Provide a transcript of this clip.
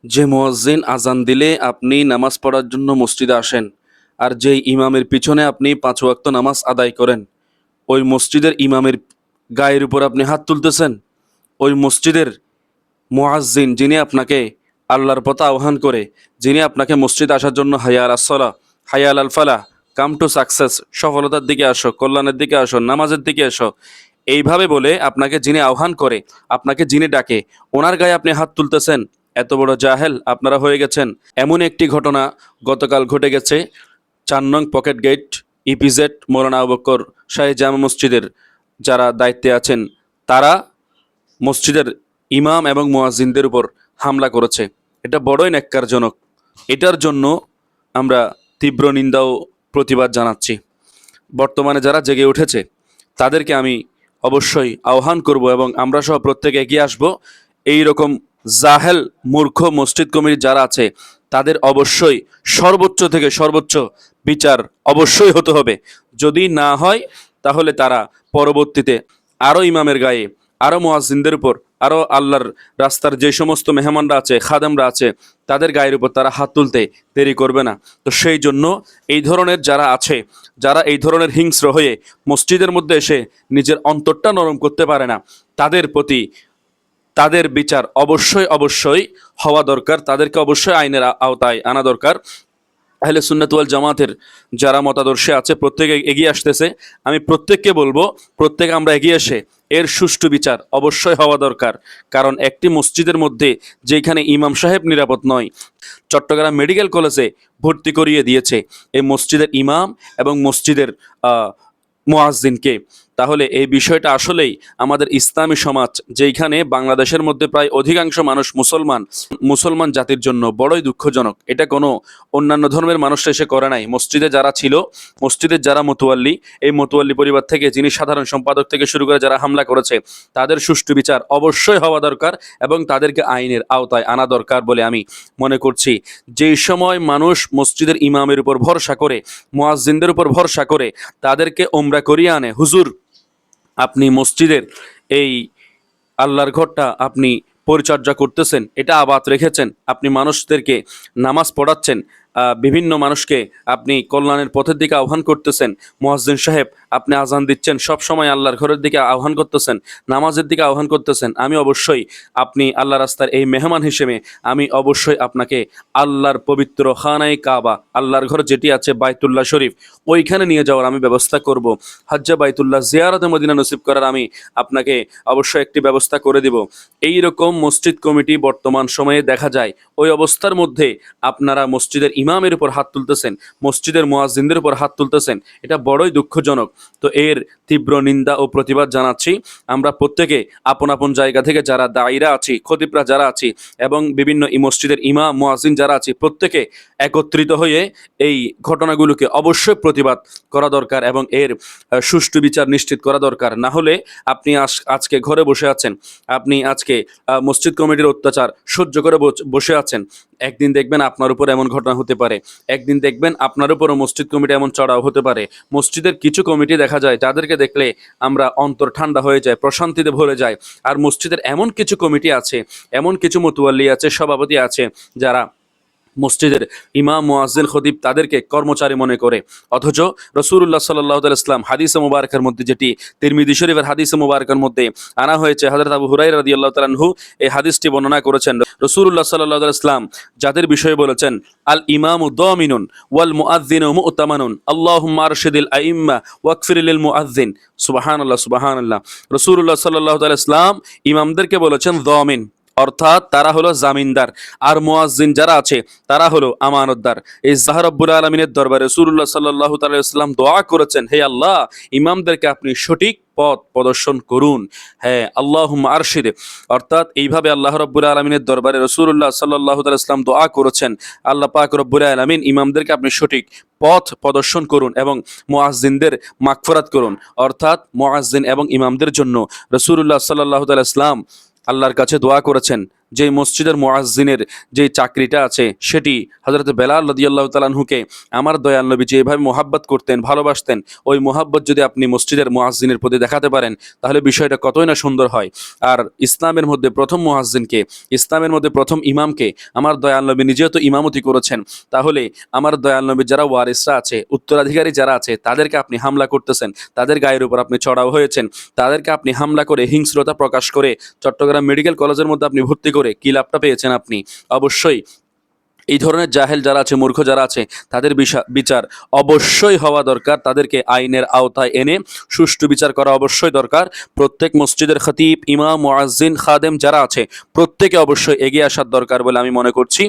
যে মুয়াজ্জিন আজান দিলে আপনি নামাজ পড়ার জন্য মসজিদে আসেন, আর যেই ইমামের পিছনে আপনি ৫ ওয়াক্ত নামাজ আদায় করেন, ওই মসজিদের ইমামের গায়ের উপর আপনি হাত তুলতেছেন। ওই মসজিদের মুয়াজ্জিন যিনি আপনাকে আল্লাহর পথে আহ্বান করে, যিনি আপনাকে মসজিদে আসার জন্য হাইয়া আলাস সালাহ, হাইয়া আলাল ফালাহ, কাম টু সাকসেস, সফলতার দিকে আসো, কল্যাণের দিকে আসো, নামাজের দিকে এসো, এইভাবে বলে আপনাকে যিনি আহ্বান করে, আপনাকে যিনি ডাকে, ওনার গায়ে আপনি হাত তুলতেছেন। এত বড় জাহেল আপনারা হয়ে গেছেন। এমন একটি ঘটনা গতকাল ঘটে গেছে ৪ নং পকেট গেট ইপিজেড মৌলানা আবু বকর শাহী জামে মসজিদের যারা দায়িত্বে আছেন, তারা মসজিদের ইমাম এবং মুয়াজ্জিনদের উপর হামলা করেছে। এটা বড়ই ন্যাক্কারজনক। এটার জন্য আমরা তীব্র নিন্দা ও প্রতিবাদ জানাচ্ছি। বর্তমানে যারা জেগে উঠেছে তাদেরকে আমি অবশ্যই আহ্বান করব এবং আমরা সহ প্রত্যেকে এগিয়ে আসব। এই রকম জাহেল মূর্খ মসজিদ কমিটি যারা আছে তাদের অবশ্যই সর্বোচ্চ থেকে সর্বোচ্চ বিচার অবশ্যই হতে হবে। যদি না হয় তাহলে তারা পরবর্তীতে আরও ইমামের গায়ে, আরও মুয়াজ্জিনদের উপর, আরও আল্লাহর রাস্তার যে সমস্ত মেহমানরা আছে, খাদেমরা আছে, তাদের গায়ের উপর তারা হাত তুলতে দেরি করবে না। তো সেই জন্য এই ধরনের যারা আছে, যারা এই ধরনের হিংস্র হয়ে মসজিদের মধ্যে এসে নিজের অন্তরটা নরম করতে পারে না, তাদের প্রতি তাদের বিচার অবশ্যই অবশ্যই হওয়া দরকার। তাদেরকে অবশ্যই আইনের আওতায় আনা দরকার। আহলে সুন্নাত ওয়াল জামাতের যারা মতাদর্শে আছে প্রত্যেকে এগিয়ে আসতেছে। আমি প্রত্যেককে বলবো, প্রত্যেকে আমরা এগিয়ে এসে এর সুষ্ঠু বিচার অবশ্যই হওয়া দরকার। কারণ একটি মসজিদের মধ্যে যেখানে ইমাম সাহেব নিরাপদ নয়, চট্টগ্রাম মেডিকেল কলেজে ভর্তি করিয়ে দিয়েছে এই মসজিদের ইমাম এবং মসজিদের মুয়াজ্জিনকে, তাহলে এই বিষয়টা আসলেই আমাদের ইসলামী সমাজ, যেখানে বাংলাদেশের মধ্যে প্রায় অধিকাংশ মানুষ মুসলমান জাতির জন্য বড়ই দুঃখজনক। এটা কোনো অন্যান্য ধর্মের মানুষরা এসে করে নাই। মসজিদে যারা ছিল, মসজিদের যারা মতোয়াল্লি, এই মতোয়াল্লি পরিবার থেকে যিনি সাধারণ সম্পাদক থেকে শুরু করে যারা হামলা করেছে, তাদের সুষ্ঠু বিচার অবশ্যই হওয়া দরকার এবং তাদেরকে আইনের আওতায় আনা দরকার বলে আমি মনে করছি। যেই সময় মানুষ মসজিদের ইমামের উপর ভরসা করে, মুয়াজ্জিনদের উপর ভরসা করে তাদেরকে ওমরা করিয়ে আনে, হুজুর আপনি মসজিদের এই আল্লাহর ঘরটা আপনি পরিচর্যা করতেছেন, এটা আবাদ রেখেছেন, আপনি মানুষদেরকে নামাজ পড়াচ্ছেন, বিভিন্ন মানুষকে আপনি কল্যাণের পথের দিকে আহ্বান করতেছেন, মুয়াজ্জিন সাহেব আপনি আজান দিচ্ছেন, সব সময় আল্লাহর ঘরের দিকে আহ্বান করতেছেন, নামাজের দিকে আহ্বান করতেছেন, আমি অবশ্যই আপনি আল্লাহ রাস্তার এই মেহমান হিসেবে আমি অবশ্যই আপনাকে আল্লাহর পবিত্র খানায়ে কাবা, আল্লাহর ঘর যেটি আছে বাইতুল্লাহ শরীফ, ওইখানে নিয়ে যাওয়ার আমি ব্যবস্থা করব। হজ্জে বাইতুল্লাহ জিয়ারতে মদিনা নসিব করার আমি আপনাকে অবশ্যই একটি ব্যবস্থা করে দিব। এই রকম মসজিদ কমিটি বর্তমান সময়ে দেখা যায়। ওই অবস্থার মধ্যে আপনারা মসজিদের ইমামের উপর হাত তুলতেছেন, মসজিদের মুয়াজ্জিনদের উপর হাত তুলতেছেন, এটা বড়ই দুঃখজনক। তো এর তীব্র নিন্দা ও প্রতিবাদ জানাচ্ছি। আমরা প্রত্যেকে আপন আপন জায়গা থেকে যারা দায়ীরা আছি, খতিবরা যারা আছি এবং বিভিন্ন মসজিদের ইমাম মুয়াজ্জিন যারা আছি, প্রত্যেকে একত্রিত হয়ে এই ঘটনাগুলোকে অবশ্যই প্রতিবাদ করা দরকার এবং এর সুষ্ঠু বিচার নিশ্চিত করা দরকার। না হলে আপনি আজকে ঘরে বসে আছেন, আপনি আজকে মসজিদ কমিটির অত্যাচার সহ্য করে বসে আছেন, একদিন দেখবেন আপনার উপর এমন ঘটনা হতে পারে, একদিন দেখবেন আপনার উপরও মসজিদ কমিটি এমন চড়াও হতে পারে। মসজিদের কিছু কমিটি দেখা যায় যাদেরকে দেখলে আমরা অন্তর ঠান্ডা হয়ে যায়, প্রশান্তিতে ভরে যায়। আর মসজিদের এমন কিছু কমিটি আছে, এমন কিছু মুতওয়াল্লি আছে, সভাপতি আছে, যারা মসজিদের ইমাম মুয়াজ্জিন খতিব তাদেরকে কর্মচারী মনে করে। অথচ রাসূলুল্লাহ সাল্লাল্লাহু আলাইহি ওয়াসাল্লাম হাদিসে মুবারকের মধ্যে, যেটি তিরমিজি শরীফের হাদিসে মুবারকের মধ্যে আনা হয়েছে, হযরত আবু হুরায়রা রাদিয়াল্লাহু তাআলা আনহু এই হাদিসটি বর্ণনা করেছেন। রাসূলুল্লাহ সাল্লাল্লাহু আলাইহি ওয়াসাল্লাম যাদের বিষয়ে বলেছেন, আল ইমামু দামিনুন ওয়াল মুআজ্জিনু মু'তামানুন আল্লাহুম্মা আরশিদিল আইম্মা ওয়াগফির লিল মুআজ্জিন। সুবহানাল্লাহ সুবহানাল্লাহ। রাসূলুল্লাহ সাল্লাল্লাহু আলাইহি ওয়াসাল্লাম ইমামদেরকে বলেছেন দামিন, অর্থাৎ তারা হলো জামিনদার, আর মুয়াজ্জিন যারা আছে তারা হলো আমানতদার। এই জাহর রব্বুল আলামিনের দরবারে রাসূলুল্লাহ সাল্লাল্লাহু তাআলা সাল্লাম দোয়া করেছেন, হে আল্লাহ ইমামদেরকে আপনি সঠিক পথ প্রদর্শন করুন। হ্যাঁ, আল্লাহুম্মা আরশিদ, অর্থাৎ এইভাবে আল্লাহ রব্বুল আলামিনের দরবারে রাসূলুল্লাহ সাল্লাল্লাহু তাআলা সাল্লাম দোয়া করেছেন, আল্লাহ পাক রব্বুল আলামিন ইমামদেরকে আপনি সঠিক পথ প্রদর্শন করুন এবং মুয়াজ্জিনদের মাগফিরাত করুন। অর্থাৎ মুয়াজ্জিন এবং ইমামদের জন্য রাসূলুল্লাহ সাল্লাল্লাহু তাআলা সাল্লাম আল্লাহর কাছে দোয়া করেছেন যে মসজিদের মুয়াজ্জিনের যে চাকরিটা আছে সেটি হযরত বেলাল রাদিয়াল্লাহু তাআলা আনহুকে আমার দয়াল নবী যেভাবে মোহাব্বত করতেন, ভালোবাসতেন, ওই মোহাব্বত যদি আপনি মসজিদের মুয়াজ্জিনের প্রতি দেখাতে পারেন তাহলে বিষয়টা কতই না সুন্দর হয়। আর ইসলামের মধ্যে প্রথম মুয়াজ্জিনকে, ইসলামের মধ্যে প্রথম ইমামকে আমার দয়াল নবী নিজেও তো ইমামতি করেছেন, তাহলে আমার দয়াল নবীর যারা ওয়ারিসরা আছে, উত্তরাধিকারী যারা আছে, তাদেরকে আপনি হামলা করতেছেন, তাদের গায়ের উপর আপনি চড়াও হয়েছেন, তাদেরকে আপনি হামলা করে হিংস্রতা প্রকাশ করে চট্টগ্রাম মেডিকেল কলেজের মধ্যে আপনি ভর্তি করে কি লাভটা পেয়েছেন আপনি? অবশ্যই এই ধরনের জাহেল যারা আছে, মূর্খ যারা আছে, তাদের বিচার অবশ্যই হওয়া দরকার। তাদেরকে আইনের আওতায় এনে সুষ্ঠু বিচার করা অবশ্যই দরকার। প্রত্যেক মসজিদের খতিব, ইমাম, মুয়াজ্জিন, খাদেম যারা আছে প্রত্যেকে অবশ্যই এগিয়ে আসার দরকার বলে আমি মনে করছি।